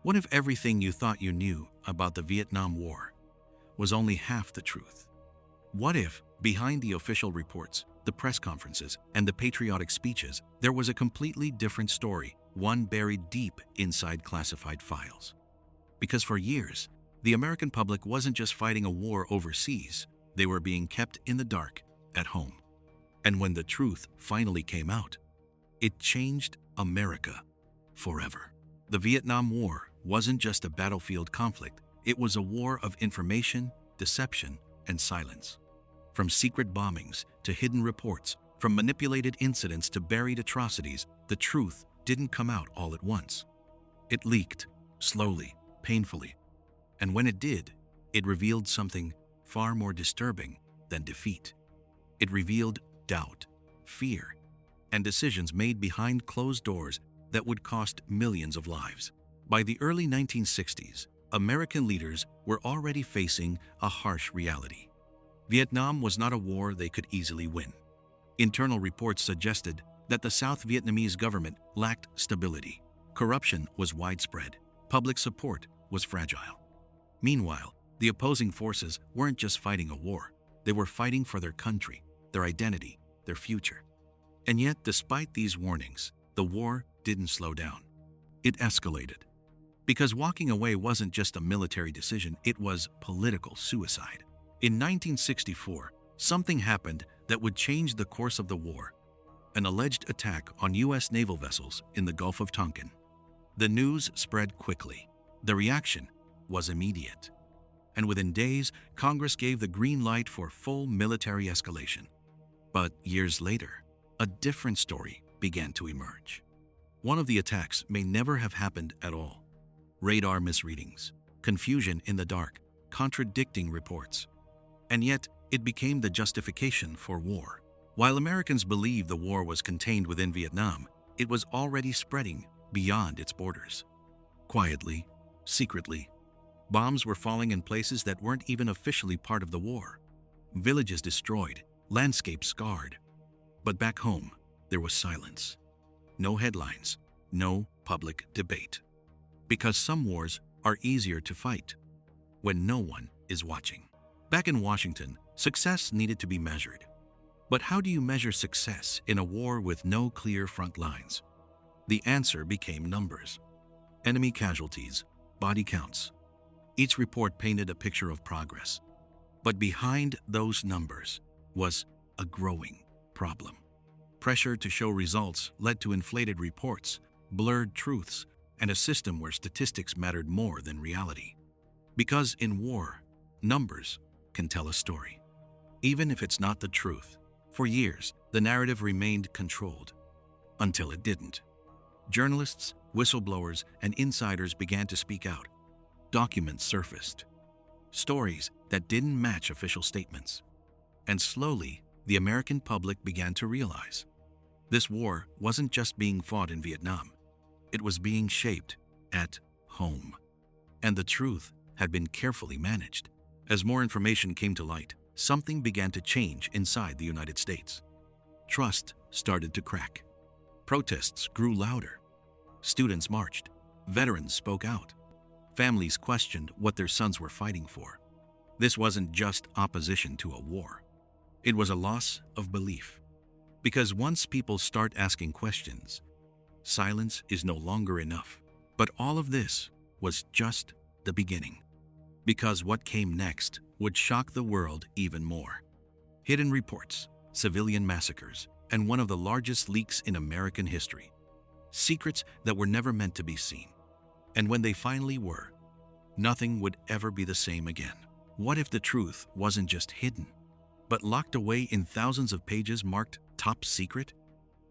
What if everything you thought you knew about the Vietnam War was only half the truth? What if, behind the official reports, the press conferences, and the patriotic speeches, there was a completely different story, one buried deep inside classified files? Because for years, the American public wasn't just fighting a war overseas, they were being kept in the dark at home. And when the truth finally came out, it changed America forever. The Vietnam War wasn't just a battlefield conflict, it was a war of information, deception, and silence. From secret bombings to hidden reports, from manipulated incidents to buried atrocities, the truth didn't come out all at once. It leaked, slowly, painfully. And when it did, it revealed something far more disturbing than defeat. It revealed doubt, fear, and decisions made behind closed doors that would cost millions of lives. By the early 1960s, American leaders were already facing a harsh reality. Vietnam was not a war they could easily win. Internal reports suggested that the South Vietnamese government lacked stability. Corruption was widespread. Public support was fragile. Meanwhile, the opposing forces weren't just fighting a war. They were fighting for their country, their identity, their future. And yet, despite these warnings, the war didn't slow down. It escalated. Because walking away wasn't just a military decision, it was political suicide. In 1964, something happened that would change the course of the war: an alleged attack on U.S. naval vessels in the Gulf of Tonkin. The news spread quickly. The reaction was immediate. And within days, Congress gave the green light for full military escalation. But years later, a different story began to emerge. One of the attacks may never have happened at all. Radar misreadings, confusion in the dark, contradicting reports. And yet, it became the justification for war. While Americans believed the war was contained within Vietnam, it was already spreading beyond its borders. Quietly, secretly, bombs were falling in places that weren't even officially part of the war. Villages destroyed, landscapes scarred. But back home, there was silence. No headlines, no public debate. Because some wars are easier to fight when no one is watching. Back in Washington, success needed to be measured. But how do you measure success in a war with no clear front lines? The answer became numbers. Enemy casualties, body counts. Each report painted a picture of progress. But behind those numbers was a growing problem. Pressure to show results led to inflated reports, blurred truths, and a system where statistics mattered more than reality. Because in war, numbers can tell a story, even if it's not the truth. For years, the narrative remained controlled, until it didn't. Journalists, whistleblowers, and insiders began to speak out. Documents surfaced, stories that didn't match official statements. And slowly, the American public began to realize this war wasn't just being fought in Vietnam. It was being shaped at home. And the truth had been carefully managed. As more information came to light, something began to change inside the United States. Trust started to crack. Protests grew louder. Students marched. Veterans spoke out. Families questioned what their sons were fighting for. This wasn't just opposition to a war. It was a loss of belief. Because once people start asking questions, silence is no longer enough. But all of this was just the beginning. Because what came next would shock the world even more. Hidden reports, civilian massacres, and one of the largest leaks in American history. Secrets that were never meant to be seen. And when they finally were, nothing would ever be the same again. What if the truth wasn't just hidden, but locked away in thousands of pages marked top secret?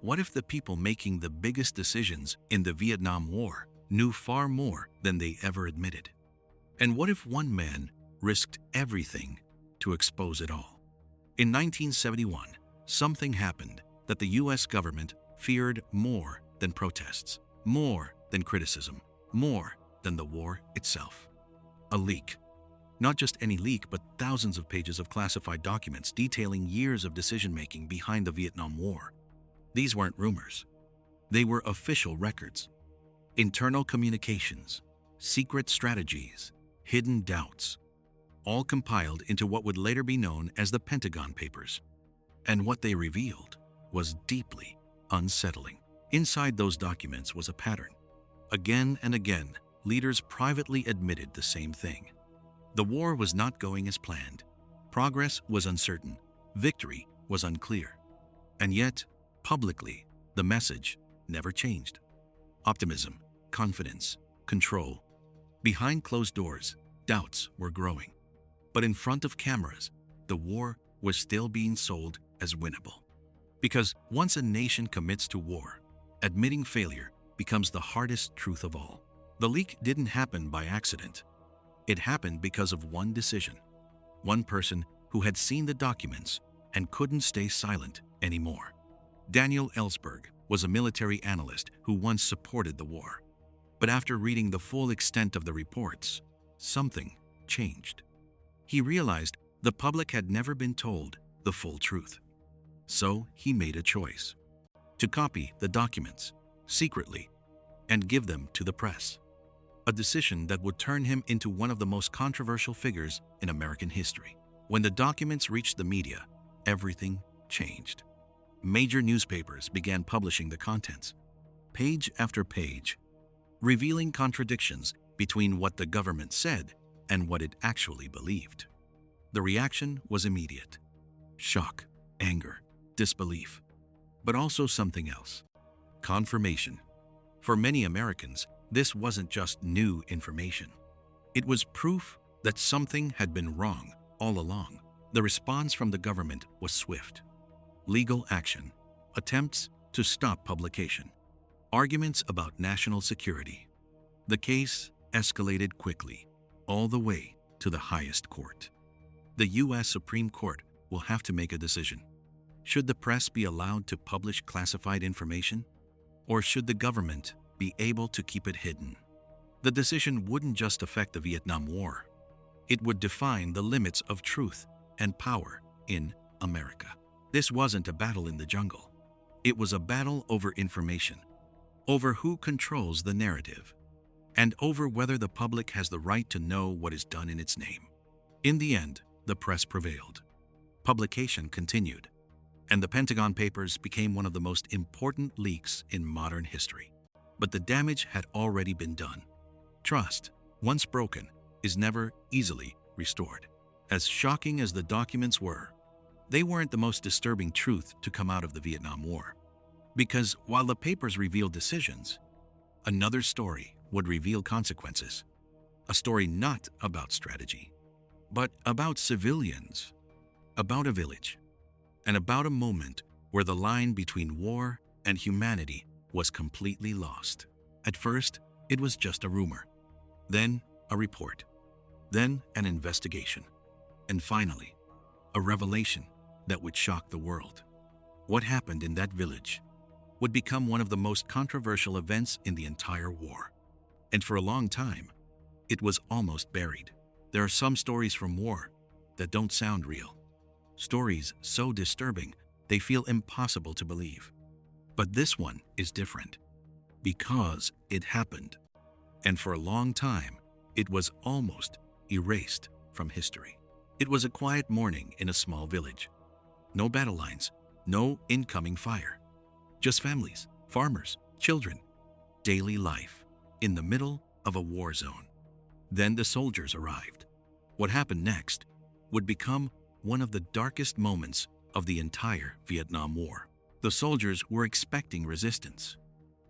What if the people making the biggest decisions in the Vietnam War knew far more than they ever admitted? And what if one man risked everything to expose it all? In 1971, something happened that the U.S. government feared more than protests, more than criticism, more than the war itself. A leak. Not just any leak, but thousands of pages of classified documents detailing years of decision-making behind the Vietnam War. These weren't rumors. They were official records. Internal communications, secret strategies, hidden doubts, all compiled into what would later be known as the Pentagon Papers. And what they revealed was deeply unsettling. Inside those documents was a pattern. Again and again, leaders privately admitted the same thing. The war was not going as planned. Progress was uncertain. Victory was unclear. And yet, publicly, the message never changed. Optimism, confidence, control. Behind closed doors, doubts were growing. But in front of cameras, the war was still being sold as winnable. Because once a nation commits to war, admitting failure becomes the hardest truth of all. The leak didn't happen by accident. It happened because of one decision. One person who had seen the documents and couldn't stay silent anymore. Daniel Ellsberg was a military analyst who once supported the war. But after reading the full extent of the reports, something changed. He realized the public had never been told the full truth. So he made a choice: to copy the documents secretly and give them to the press. A decision that would turn him into one of the most controversial figures in American history. When the documents reached the media, everything changed. Major newspapers began publishing the contents, page after page, revealing contradictions between what the government said and what it actually believed. The reaction was immediate: shock, anger, disbelief, but also something else: confirmation. For many Americans, this wasn't just new information. It was proof that something had been wrong all along. The response from the government was swift. Legal action, attempts to stop publication, arguments about national security. The case escalated quickly, all the way to the highest court. The U.S. Supreme Court will have to make a decision. Should the press be allowed to publish classified information? Or should the government be able to keep it hidden? The decision wouldn't just affect the Vietnam War. It would define the limits of truth and power in America. This wasn't a battle in the jungle. It was a battle over information, over who controls the narrative, and over whether the public has the right to know what is done in its name. In the end, the press prevailed. Publication continued, and the Pentagon Papers became one of the most important leaks in modern history. But the damage had already been done. Trust, once broken, is never easily restored. As shocking as the documents were, they weren't the most disturbing truth to come out of the Vietnam War. Because while the papers revealed decisions, another story would reveal consequences. A story not about strategy, but about civilians, about a village, and about a moment where the line between war and humanity was completely lost. At first, it was just a rumor, then a report, then an investigation, and finally, a revelation that would shock the world. What happened in that village would become one of the most controversial events in the entire war. And for a long time, it was almost buried. There are some stories from war that don't sound real. Stories so disturbing, they feel impossible to believe. But this one is different because it happened. And for a long time, it was almost erased from history. It was a quiet morning in a small village. No battle lines, no incoming fire. Just families, farmers, children, daily life in the middle of a war zone. Then the soldiers arrived. What happened next would become one of the darkest moments of the entire Vietnam War. The soldiers were expecting resistance.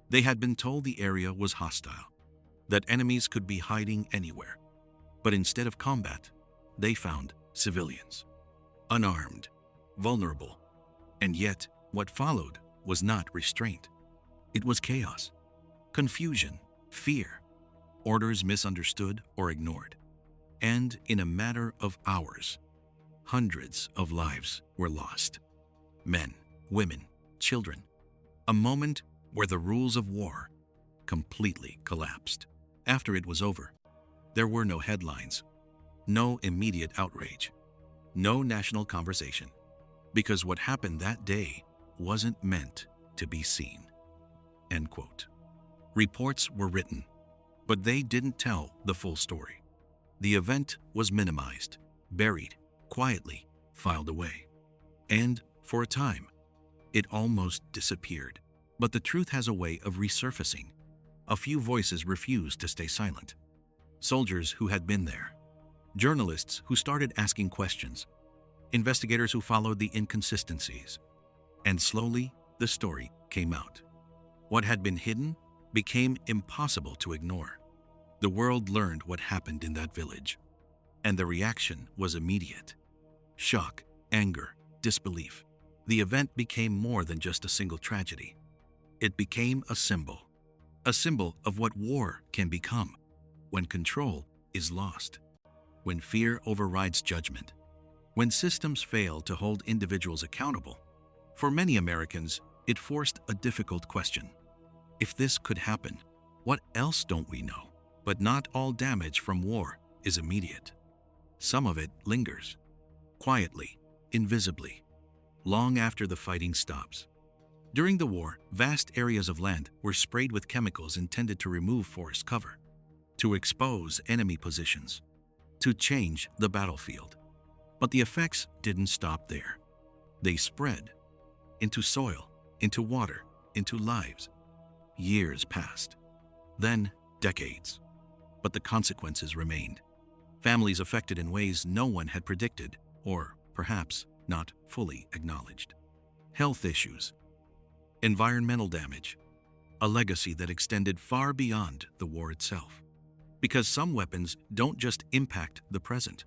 They had been told the area was hostile, that enemies could be hiding anywhere. But instead of combat, they found civilians, unarmed, vulnerable. And yet, what followed was not restraint. It was chaos, confusion, fear, orders misunderstood or ignored. And in a matter of hours, hundreds of lives were lost. Men, women, children. A moment where the rules of war completely collapsed. After it was over, there were no headlines, no immediate outrage, no national conversation, because what happened that day wasn't meant to be seen. End quote. Reports were written, But they didn't tell the full story. The event was minimized, buried, quietly filed away. And, for a time, it almost disappeared. But the truth has a way of resurfacing. A few voices refused to stay silent. Soldiers who had been there. Journalists who started asking questions. Investigators who followed the inconsistencies. And slowly, the story came out. What had been hidden became impossible to ignore. The world learned what happened in that village. And the reaction was immediate. Shock, anger, disbelief. The event became more than just a single tragedy. It became a symbol of what war can become when control is lost, when fear overrides judgment, when systems fail to hold individuals accountable. For many Americans, it forced a difficult question. If this could happen, what else don't we know? But not all damage from war is immediate. Some of it lingers, quietly, invisibly, long after the fighting stops. During the war, vast areas of land were sprayed with chemicals intended to remove forest cover, to expose enemy positions, to change the battlefield. But the effects didn't stop there. They spread into soil, into water, into lives. Years passed, then decades. But the consequences remained. Families affected in ways no one had predicted, or perhaps not fully acknowledged. Health issues, environmental damage, a legacy that extended far beyond the war itself. Because some weapons don't just impact the present,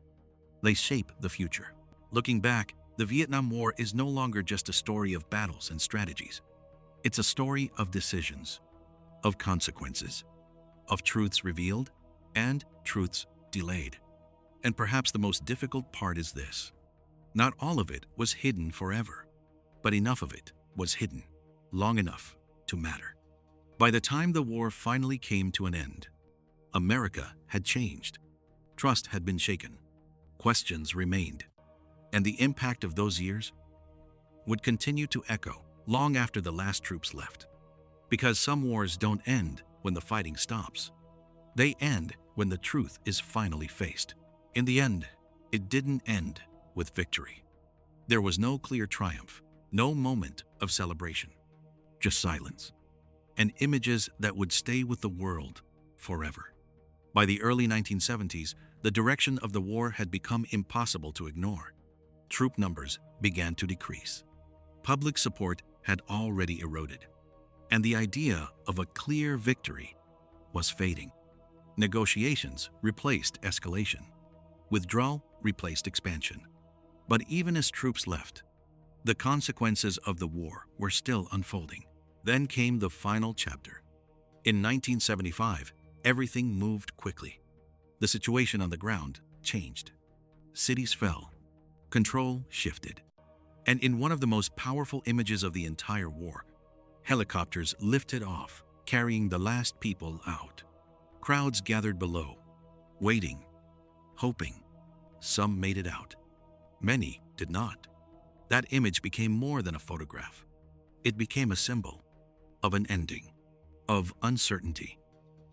they shape the future. Looking back, the Vietnam War is no longer just a story of battles and strategies. It's a story of decisions, of consequences, of truths revealed and truths delayed. And perhaps the most difficult part is this. Not all of it was hidden forever, but enough of it was hidden long enough to matter. By the time the war finally came to an end, America had changed. Trust had been shaken. Questions remained. And the impact of those years would continue to echo long after the last troops left. Because some wars don't end when the fighting stops. They end when the truth is finally faced. In the end, it didn't end with victory. There was no clear triumph, no moment of celebration, just silence, and images that would stay with the world forever. By the early 1970s, the direction of the war had become impossible to ignore. Troop numbers began to decrease. Public support had already eroded, and the idea of a clear victory was fading. Negotiations replaced escalation. Withdrawal replaced expansion. But even as troops left, the consequences of the war were still unfolding. Then came the final chapter. In 1975, everything moved quickly. The situation on the ground changed. Cities fell. Control shifted. And in one of the most powerful images of the entire war, helicopters lifted off, carrying the last people out. Crowds gathered below, waiting, hoping. Some made it out. Many did not. That image became more than a photograph. It became a symbol of an ending, of uncertainty,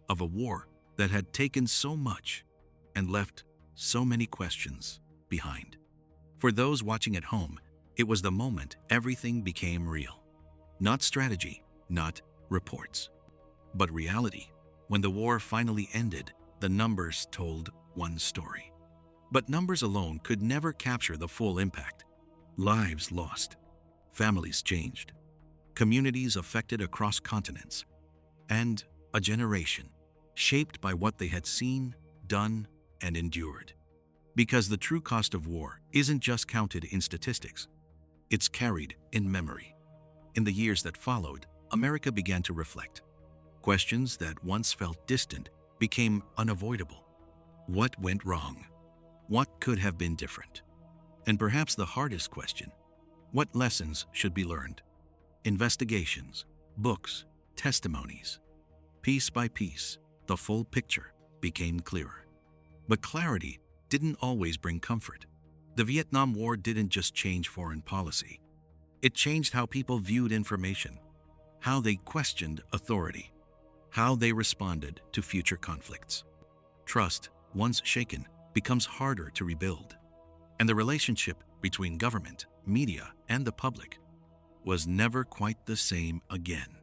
of a war that had taken so much and left so many questions behind. For those watching at home, it was the moment everything became real. Not strategy, not reports, but reality. When the war finally ended, the numbers told one story. But numbers alone could never capture the full impact. Lives lost, families changed, communities affected across continents, and a generation shaped by what they had seen, done, and endured. Because the true cost of war isn't just counted in statistics, it's carried in memory. In the years that followed, America began to reflect. Questions that once felt distant became unavoidable. What went wrong? What could have been different? And perhaps the hardest question, what lessons should be learned? Investigations, books, testimonies. Piece by piece, the full picture became clearer. But clarity didn't always bring comfort. The Vietnam War didn't just change foreign policy. It changed how people viewed information, how they questioned authority, how they responded to future conflicts. Trust, once shaken, becomes harder to rebuild, and the relationship between government, media, and the public was never quite the same again.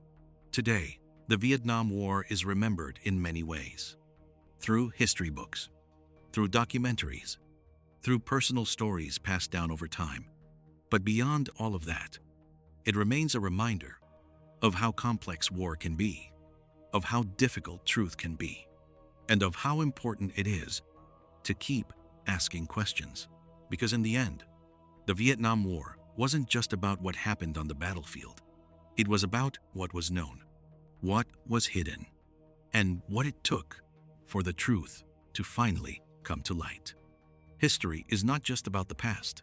Today, the Vietnam War is remembered in many ways. Through history books, through documentaries, through personal stories passed down over time. But beyond all of that, it remains a reminder of how complex war can be, of how difficult truth can be, and of how important it is to keep asking questions. Because in the end, the Vietnam War wasn't just about what happened on the battlefield. It was about what was known, what was hidden, and what it took for the truth to finally come to light. History is not just about the past.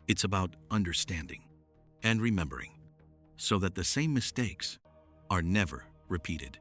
It's about understanding and remembering so that the same mistakes are never repeated.